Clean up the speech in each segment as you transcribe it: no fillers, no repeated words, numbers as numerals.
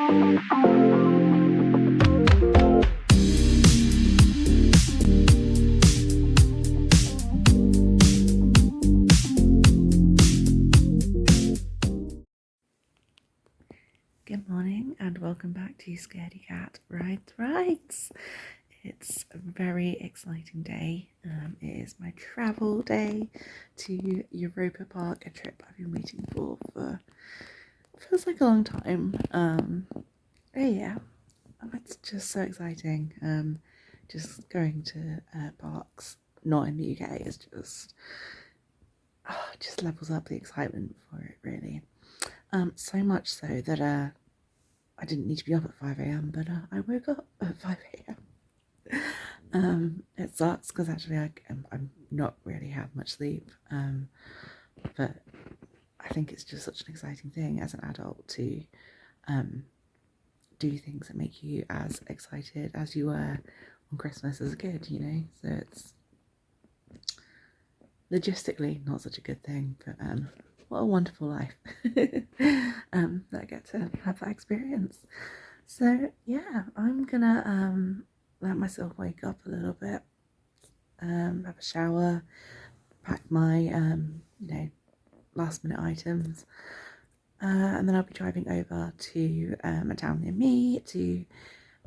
Good morning and welcome back to ScaredyCat Rides. It's a very exciting day. It is my travel day to Europa Park, a trip I've been waiting for feels like a long time. Yeah, it's just so exciting. Just going to parks not in the UK is just levels up the excitement for it, really. So much so that I didn't need to be up at 5 a.m, but I woke up at 5 a.m. It sucks because actually I'm not really have much sleep, but I think it's just such an exciting thing as an adult to do things that make you as excited as you were on Christmas as a kid, you know. So it's logistically not such a good thing, but what a wonderful life that I get to have that experience. So yeah, I'm gonna let myself wake up a little bit, have a shower, pack my last minute items, and then I'll be driving over to a town near me to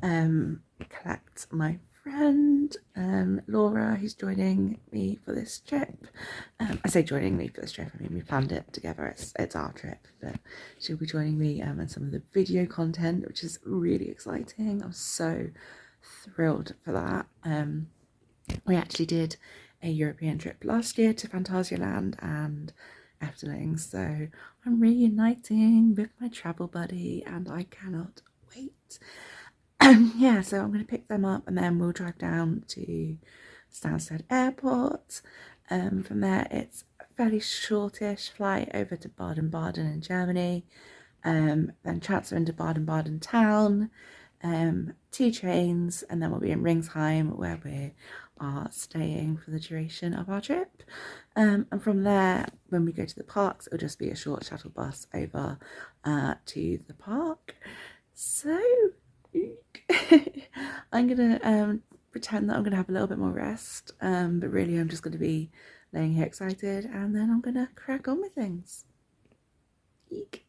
collect my friend Laura, who's joining me for this trip. I say joining me for this trip, I mean we planned it together, it's our trip, but she'll be joining me and some of the video content, which is really exciting. I'm so thrilled for that. We actually did a European trip last year to Phantasialand and Efteling, so I'm reuniting with my travel buddy and I cannot wait. Yeah, so I'm going to pick them up and then we'll drive down to Stansted Airport. From there it's a fairly shortish flight over to Baden Baden in Germany, then transfer into Baden Baden town, 2 trains, and then we'll be in Ringsheim where we are staying for the duration of our trip. And from there, when we go to the parks, it'll just be a short shuttle bus over to the park. So I'm gonna pretend that I'm gonna have a little bit more rest, but really I'm just gonna be laying here excited, and then I'm gonna crack on with things. Eek.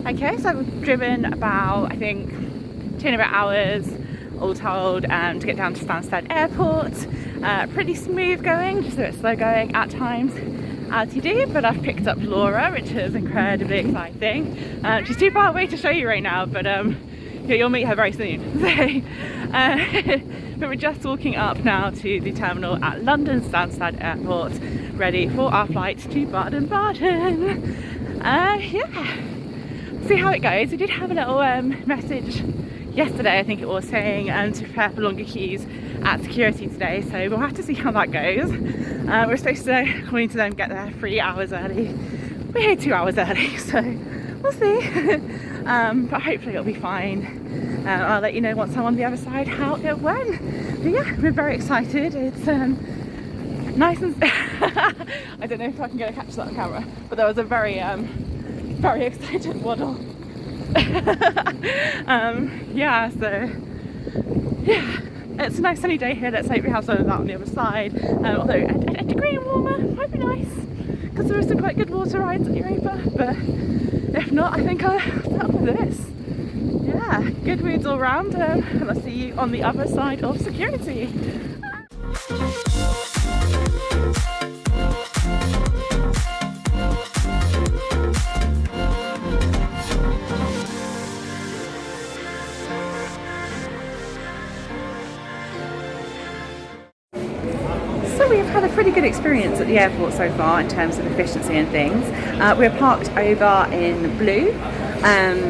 Okay, so I've driven about, I think, 2.5 hours all told to get down to Stansted Airport. Pretty smooth going, just a bit slow going at times, as you do, but I've picked up Laura, which is incredibly exciting. She's too far away to show you right now, but you'll meet her very soon. But we're just walking up now to the terminal at London Stansted Airport, ready for our flight to Baden Baden. Yeah. See how it goes. We did have a little message yesterday, I think it was, saying to prepare for longer queues at security today, so we'll have to see how that goes. We're supposed to, according to them, get there 3 hours early. We're here 2 hours early, so we'll see. But hopefully it'll be fine. I'll let you know once I'm on the other side how it went. But yeah, we're very excited. It's nice and I don't know if I can get a catch that on camera, but there was a very excited waddle. Yeah, so yeah, it's a nice sunny day here. Let's hope we have some of that on the other side, although a degree warmer might be nice because there are some quite good water rides at Europa, but if not, I think I'll start with this. Yeah, good moods all round, and I'll see you on the other side of security. So we've had a pretty good experience at the airport so far in terms of efficiency and things. We're parked over in Blue,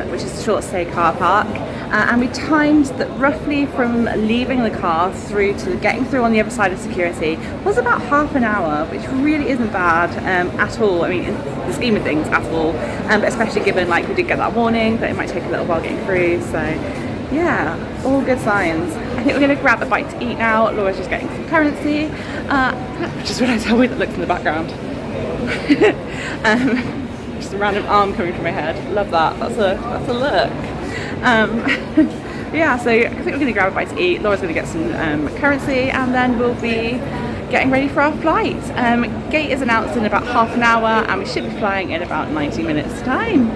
which is a short stay car park, and we timed that roughly from leaving the car through to getting through on the other side of security was about half an hour, which really isn't bad at all. I mean, in the scheme of things, at all, but especially given like we did get that warning that it might take a little while getting through. So yeah, all good signs. I think we're going to grab a bite to eat now. Laura's just getting some currency. I just realised how weird that looks in the background. Just a random arm coming from my head. Love that. That's a look. Yeah, so I think we're going to grab a bite to eat. Laura's going to get some currency, and then we'll be getting ready for our flight. Gate is announced in about half an hour, and we should be flying in about 90 minutes time.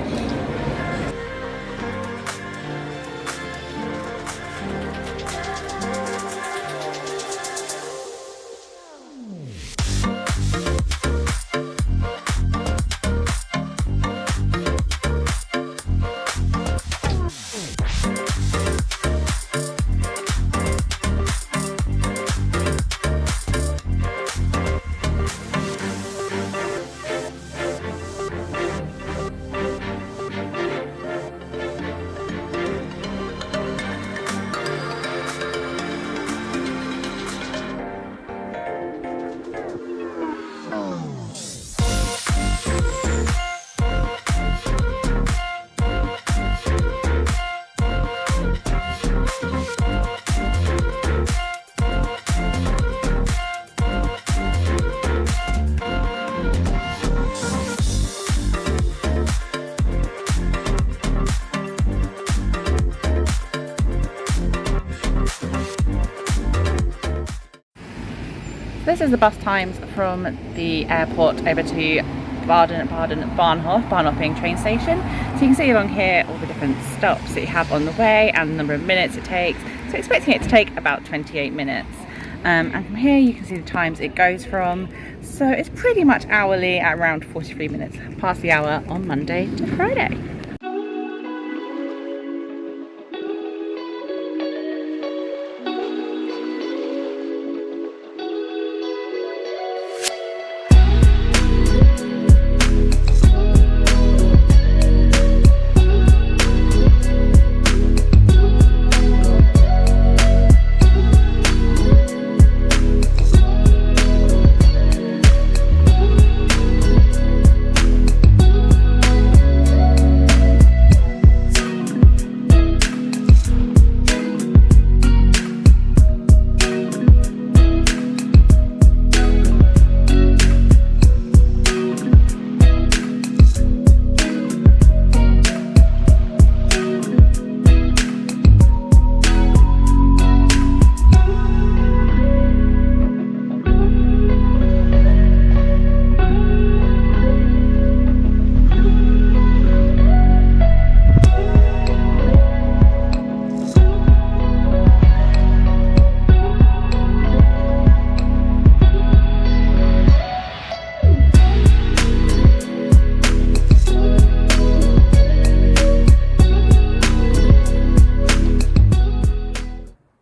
This is the bus times from the airport over to Baden Baden Bahnhof being train station. So you can see along here all the different stops that you have on the way and the number of minutes it takes. So expecting it to take about 28 minutes. And from here you can see the times it goes from. So it's pretty much hourly at around 43 minutes past the hour on Monday to Friday.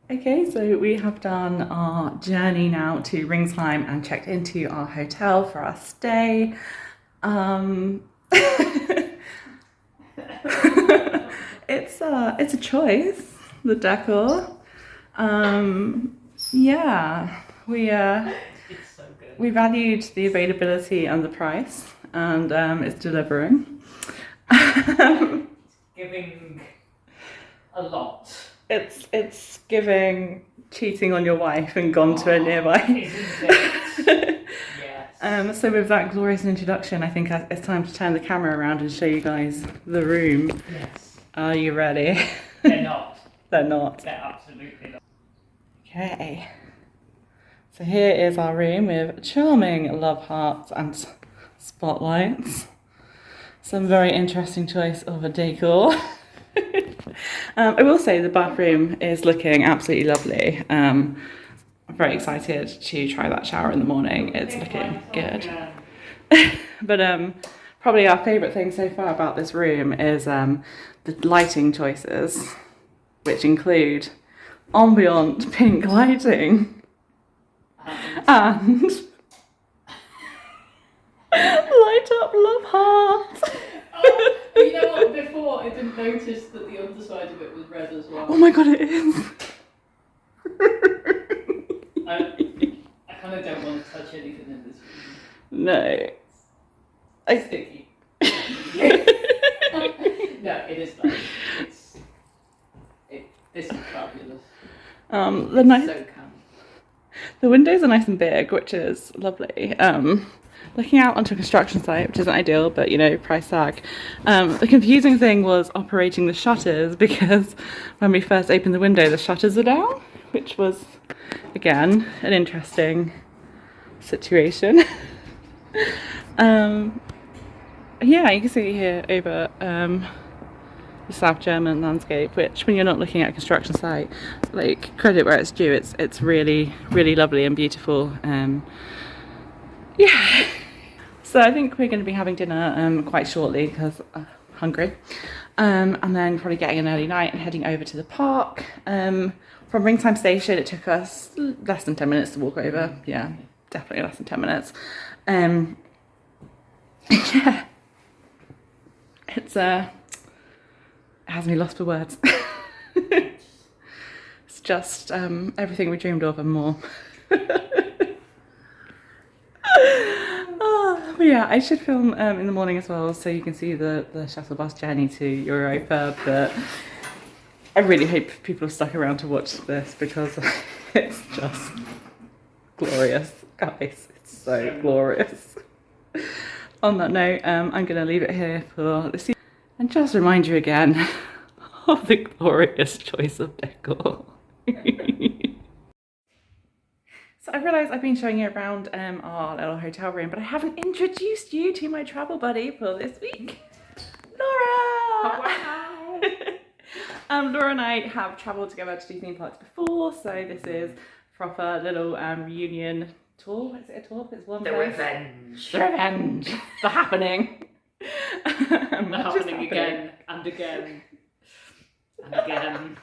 Okay, so we have done our journey now to Ringsheim and checked into our hotel for our stay. It's a choice, the decor. Yeah, It's so good. we valued the availability and the price, and it's delivering. Giving a lot. It's giving cheating on your wife and gone to a nearby. Isn't it? Yes. So with that glorious introduction, I think it's time to turn the camera around and show you guys the room. Yes. Are you ready? They're not. They're not. They're absolutely not. Okay. So here is our room with charming love hearts and spotlights. Some very interesting choice of a decor. I will say the bathroom is looking absolutely lovely. I'm very excited to try that shower in the morning. It's looking good. But probably our favourite thing so far about this room is the lighting choices, which include ambient pink lighting and light up love hearts. Oh, you know what? Before what? I didn't notice that the underside of it was red as well. Oh my god, it is. I kind of don't want to touch anything in this room. No. Sticky. No, it is nice. This is fabulous. The windows are nice and big, which is lovely. Looking out onto a construction site, which isn't ideal, but you know, price tag. The confusing thing was operating the shutters, because when we first opened the window, the shutters are down, which was, again, an interesting situation. Yeah, you can see here over the South German landscape, which when you're not looking at a construction site, like, credit where it's due, it's really, really lovely and beautiful. Yeah. So I think we're going to be having dinner quite shortly because I'm hungry. And then probably getting an early night and heading over to the park. From Ringsheim station, it took us less than 10 minutes to walk over. Yeah, definitely less than 10 minutes. Yeah. It's it has me lost for words. It's just everything we dreamed of and more. But yeah, I should film in the morning as well, so you can see the shuttle bus journey to Europa. But I really hope people have stuck around to watch this, because it's just glorious, guys. It's so glorious. On that note, I'm going to leave it here for this evening, and just remind you again of the glorious choice of decor. So I realised I've been showing you around our little hotel room, but I haven't introduced you to my travel buddy for this week, Laura! Wow. Laura and I have travelled together to do theme parks before, so this is proper little reunion tour. Is it a tour? It's one The place. revenge. The revenge. The happening. The happening again and again and again.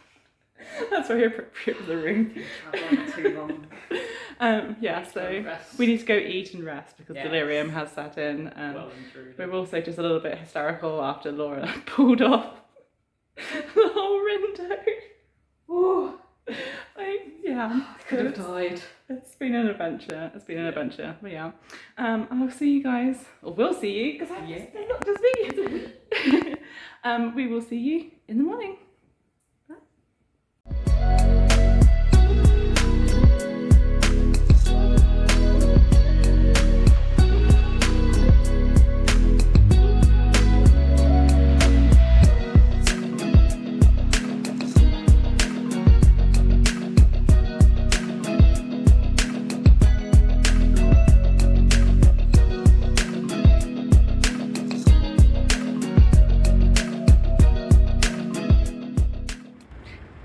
That's very appropriate for the room. Travelling too long. Yeah, so Rest. we need to go eat and rest because Yes. delirium has set in. Well and truly. We're also just a little bit hysterical after Laura pulled off the whole window. Ooh, Yeah, I could have died. it's been an adventure. It's been an adventure. But yeah, I'll see you guys, or we'll see you, because they're not just me. We will see you in the morning.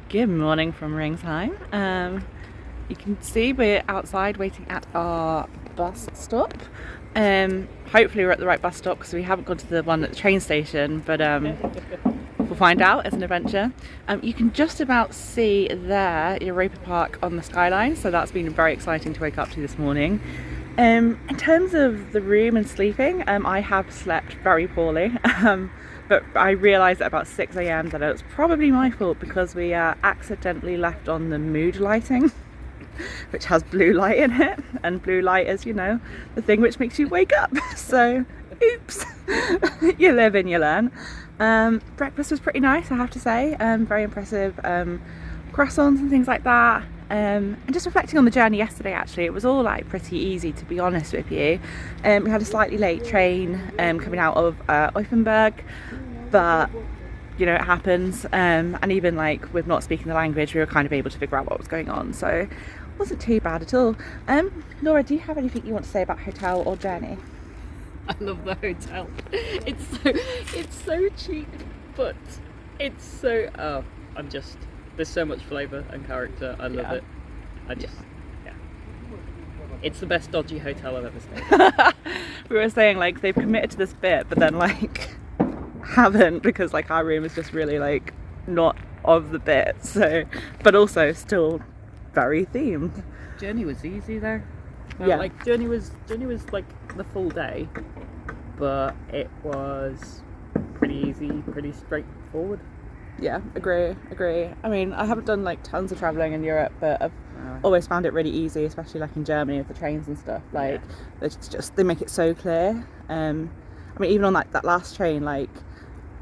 Good morning from Ringsheim. You can see we're outside waiting at our bus stop. Hopefully we're at the right bus stop, because we haven't gone to the one at the train station, but we'll find out. It's an adventure. You can just about see there Europa Park on the skyline, so that's been very exciting to wake up to this morning. In terms of the room and sleeping, I have slept very poorly. But I realised at about 6 AM that it was probably my fault, because we accidentally left on the mood lighting, which has blue light in it, and blue light is, you know, the thing which makes you wake up. So, oops, you live and you learn. Breakfast was pretty nice, I have to say, very impressive. Croissants and things like that. And just reflecting on the journey yesterday, actually, it was all like pretty easy, to be honest with you. We had a slightly late train coming out of Offenburg, but you know, it happens. And even like with not speaking the language, we were kind of able to figure out what was going on, so it wasn't too bad at all. Laura, do you have anything you want to say about hotel or journey? I love the hotel. It's so cheap, but it's so there's so much flavour and character. I love it. It's the best dodgy hotel I've ever stayed. We were saying like they've committed to this bit, but then like haven't, because like our room is just really like not of the bit, so, but also still very themed. Journey was easy though. Yeah. Like journey was like the full day, but it was pretty easy, pretty straightforward. Yeah, agree. I mean, I haven't done like tons of travelling in Europe, but I've always found it really easy, especially like in Germany with the trains and stuff. Like, they make it so clear. I mean, even on like that last train, like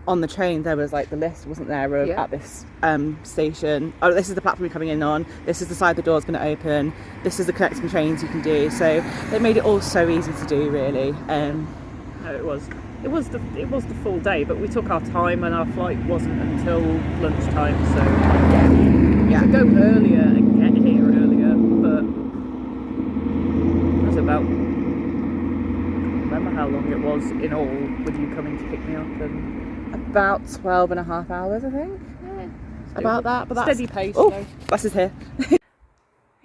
on the train there was like the list wasn't there of, at this station. Oh, this is the platform you're coming in on. This is the side the door's going to open. This is the connecting trains you can do. So they made it all so easy to do, really. No, it was the full day, but we took our time and our flight wasn't until lunchtime, so you could go earlier and get here earlier, but it was about, I can't remember how long it was in all with you coming to pick me up, and about 12 and a half hours, I think. About that, but that's steady pace. Oh, though. bus is here.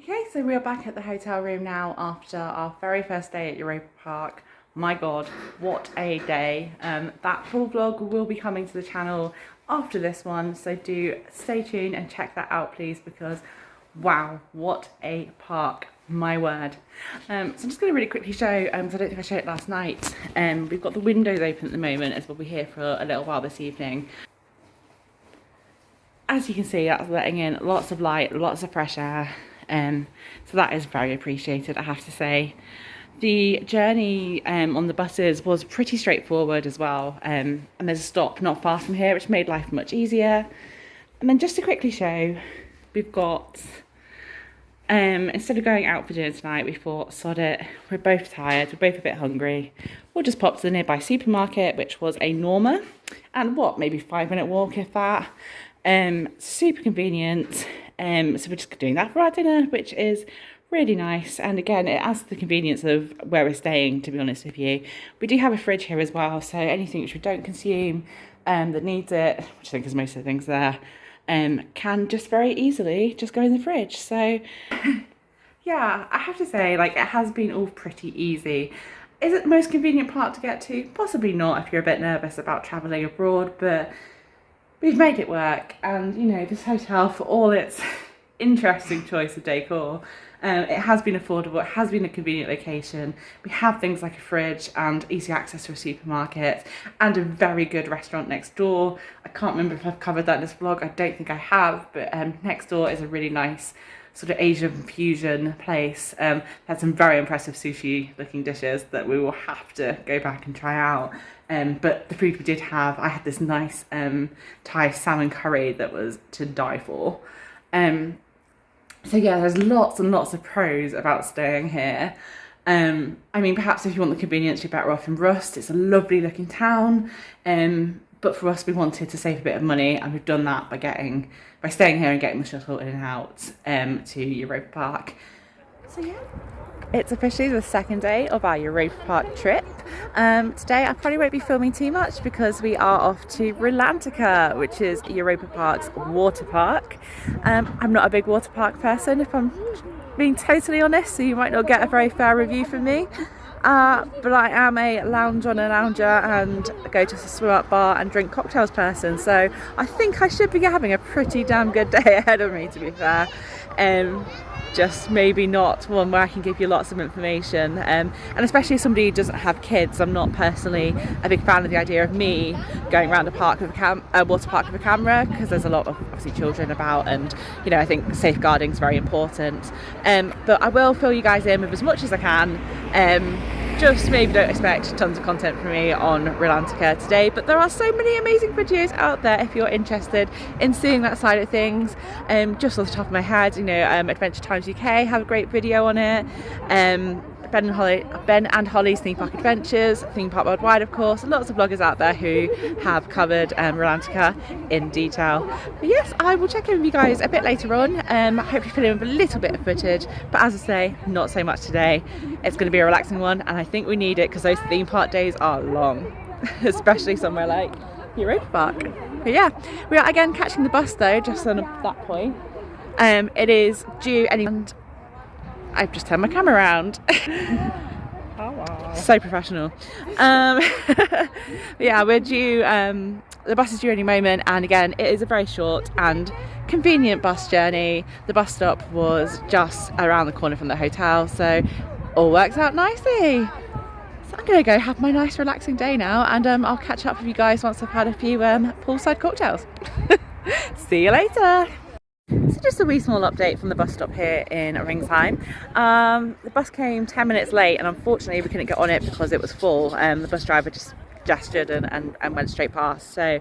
Okay, so we are back at the hotel room now after our very first day at Europa Park. My god, what a day. That full vlog will be coming to the channel after this one, so do stay tuned and check that out please, because wow, what a park, my word. So I'm just going to really quickly show, because I don't think I showed it last night. We've got the windows open at the moment as we'll be here for a little while this evening. As you can see, that's letting in lots of light, lots of fresh air, so that is very appreciated, I have to say. The journey on the buses was pretty straightforward as well, and there's a stop not far from here which made life much easier. And then just to quickly show, we've got, instead of going out for dinner tonight, we thought, sod it, we're both tired, we're both a bit hungry, we'll just pop to the nearby supermarket, which was a Norma, and what, maybe 5-minute walk if that. Super convenient, so we're just doing that for our dinner, which is really nice. And again, it adds to the convenience of where we're staying, to be honest with you. We do have a fridge here as well, so anything which we don't consume that needs it, which I think is most of the things there, can just very easily just go in the fridge. So yeah, I have to say, like, it has been all pretty easy. Is it the most convenient part to get to? Possibly not if you're a bit nervous about travelling abroad, but we've made it work. And you know, this hotel, for all its interesting choice of decor, it has been affordable, it has been a convenient location. We have things like a fridge and easy access to a supermarket and a very good restaurant next door. I can't remember if I've covered that in this vlog, I don't think I have, but next door is a really nice sort of Asian fusion place. Had some very impressive sushi looking dishes that we will have to go back and try out. But the food we did have, I had this nice Thai salmon curry that was to die for. So yeah, there's lots and lots of pros about staying here. I mean, perhaps if you want the convenience, you're better off in Rust. It's a lovely looking town. But for us, we wanted to save a bit of money, and we've done that by staying here and getting the shuttle in and out to Europa Park. So yeah, it's officially the second day of our Europa Park trip. Today I probably won't be filming too much because we are off to Rilantica, which is Europa Park's water park. I'm not a big water park person, if I'm being totally honest, so you might not get a very fair review from me. But I am a lounge on a lounger and go to the swim up bar and drink cocktails person, so I think I should be having a pretty damn good day ahead of me, to be fair. Just maybe not one where I can give you lots of information, and especially if somebody who doesn't have kids. I'm not personally a big fan of the idea of me going around a park with a water park with a camera, because there's a lot of obviously children about, and you know, I think safeguarding is very important. But I will fill you guys in with as much as I can. Just maybe don't expect tons of content from me on Rilantica today, but there are so many amazing videos out there if you're interested in seeing that side of things. Just off the top of my head, you know, Adventure Times UK have a great video on it. Ben and Holly's Theme Park Adventures, Theme Park Worldwide, of course. Lots of vloggers out there who have covered Rilantica in detail. But yes, I will check in with you guys a bit later on. Hopefully fill in with a little bit of footage, but as I say, not so much today. It's going to be a relaxing one, and I think we need it because those theme park days are long, especially somewhere like Europa Park. But yeah, we are again catching the bus though, just on that point. It is due and I've just turned my camera around. Oh, wow. So professional. Yeah, we're due, the bus is due any moment, and again, it is a very short and convenient bus journey. The bus stop was just around the corner from the hotel, so all works out nicely. So I'm gonna go have my nice relaxing day now, and I'll catch up with you guys once I've had a few poolside cocktails. See you later. So just a wee small update from the bus stop here in Ringsheim. The bus came 10 minutes late, and unfortunately we couldn't get on it because it was full. The bus driver just gestured and went straight past, so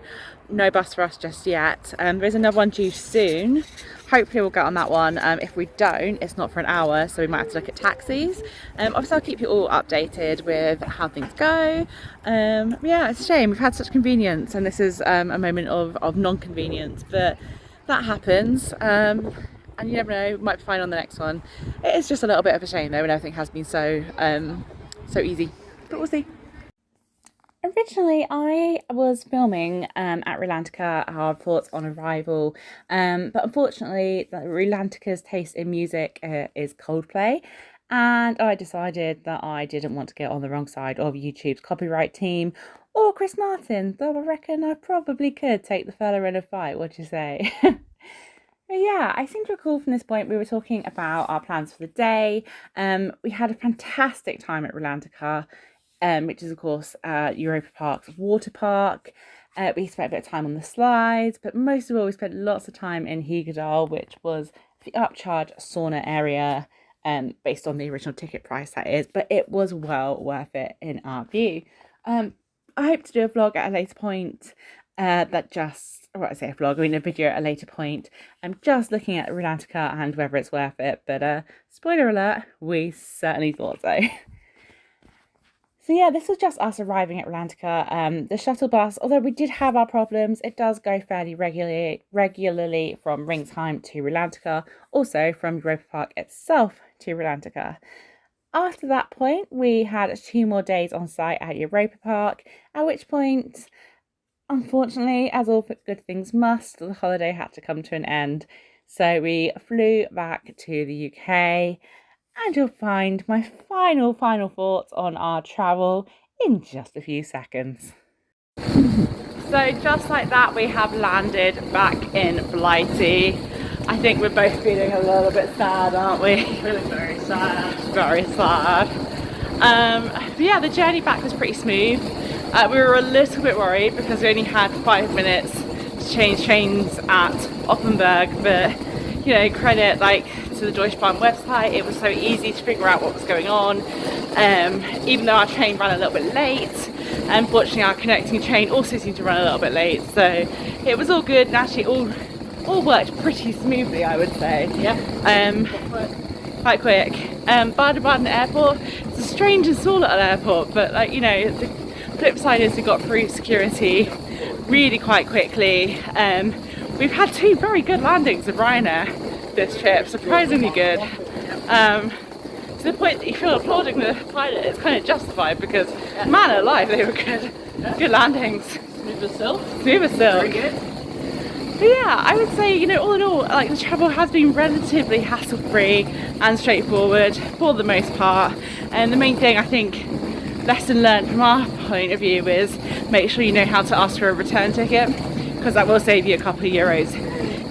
no bus for us just yet. There's another one due soon. Hopefully we'll get on that one. If we don't, it's not for an hour, so we might have to look at taxis. Obviously I'll keep you all updated with how things go. Yeah, it's a shame, we've had such convenience, and this is a moment of non-convenience, but that happens, and you never know, might be fine on the next one. It is just a little bit of a shame though, when everything has been so easy, but we'll see. Originally, I was filming at Rolantica our thoughts on Arrival, but unfortunately, Rolantica's taste in music is Coldplay, and I decided that I didn't want to get on the wrong side of YouTube's copyright team or Chris Martin, though I reckon I probably could take the fella in a fight. What do you say? But yeah, I seem to recall from this point we were talking about our plans for the day. We had a fantastic time at Rolantica, which is of course Europa Park's water park. We spent a bit of time on the slides, but most of all we spent lots of time in Hegedal, which was the upcharge sauna area, based on the original ticket price, that is, but it was well worth it in our view. I hope to do a vlog at a later point, a video at a later point. I'm just looking at Rolantica and whether it's worth it, but spoiler alert, we certainly thought so. So yeah, this was just us arriving at Rolantica. The shuttle bus, although we did have our problems, it does go fairly regularly from Ringsheim to Rolantica, also from Europa Park itself to Rolantica. After that point, we had 2 more days on site at Europa Park, at which point, unfortunately, as all good things must, the holiday had to come to an end. So we flew back to the UK, and you'll find my final thoughts on our travel in just a few seconds. So just like that, we have landed back in Blighty. I think we're both feeling a little bit sad, aren't we? Feeling very sad. Very sad. But yeah, the journey back was pretty smooth. We were a little bit worried because we only had 5 minutes to change trains at Offenburg, but you know, credit to the Deutsche Bahn website, it was so easy to figure out what was going on. Even though our train ran a little bit late, unfortunately our connecting train also seemed to run a little bit late, so it was all good, and actually all worked pretty smoothly, I would say. Yeah. Quite quick. Baden Baden airport, it's a strange and small little airport, but you know, the flip side is we got through security really quite quickly. We've had 2 very good landings with Ryanair this trip, surprisingly good. To the point that you feel applauding the pilot, it's kind of justified because, man alive, they were good. Good landings. Smooth as silk. Smooth as silk. Very good. But yeah, I would say, you know, all in all, the travel has been relatively hassle-free and straightforward for the most part. And the main thing, I think, lesson learned from our point of view is make sure you know how to ask for a return ticket, because that will save you a couple of euros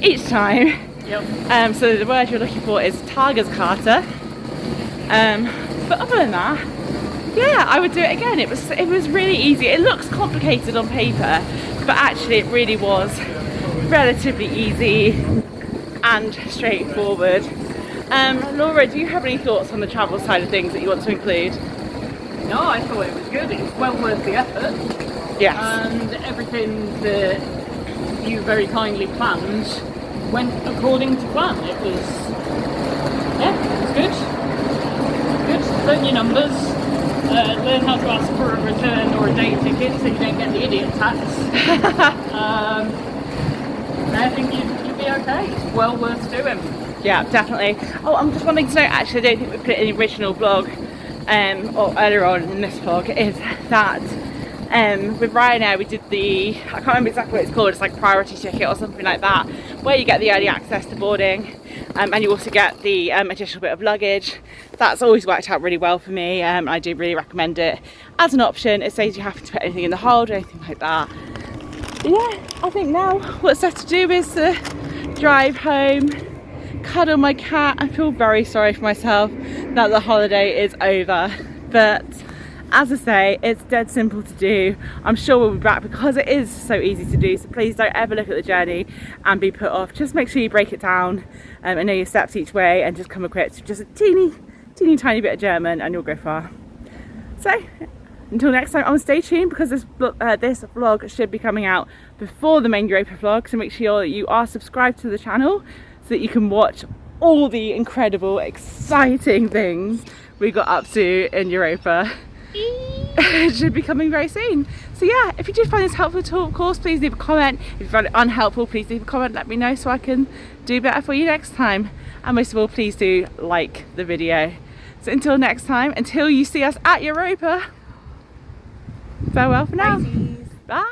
each time. Yep. So the word you're looking for is Tageskarte. But other than that, yeah, I would do it again. It was really easy. It looks complicated on paper, but actually it really was relatively easy and straightforward. Laura, do you have any thoughts on the travel side of things that you want to include? No, I thought it was good. It was well worth the effort. Yes. And everything that you very kindly planned went according to plan. It was good. Good. Learn your numbers. Learn how to ask for a return or a day ticket so you don't get the idiot tax. I think you'd be okay. It's well worth doing. Yeah, definitely. Oh, I'm just wanting to know, actually, I don't think we put it in the original vlog, or earlier on in this vlog, is that with Ryanair we did I can't remember exactly what it's called, it's like priority ticket or something like that, where you get the early access to boarding, and you also get the additional bit of luggage. That's always worked out really well for me. I do really recommend it as an option. It saves you having to put anything in the hold or anything like that. But yeah, I think now what's left to do is drive home, cuddle my cat, and feel very sorry for myself that the holiday is over. But As I say, it's dead simple to do. I'm sure we'll be back because it is so easy to do, so please don't ever look at the journey and be put off. Just make sure you break it down and know your steps each way, and just come equipped with just a teeny tiny bit of German and you'll go far. So until next time, stay tuned because this vlog should be coming out before the main Europa vlog, so make sure you are subscribed to the channel so that you can watch all the incredible, exciting things we got up to in Europa. It should be coming very soon. So yeah, if you did find this helpful at all, of course, please leave a comment. If you found it unhelpful, please leave a comment, let me know so I can do better for you next time. And most of all, please do like the video. So until next time, until you see us at Europa, farewell for now. Bye.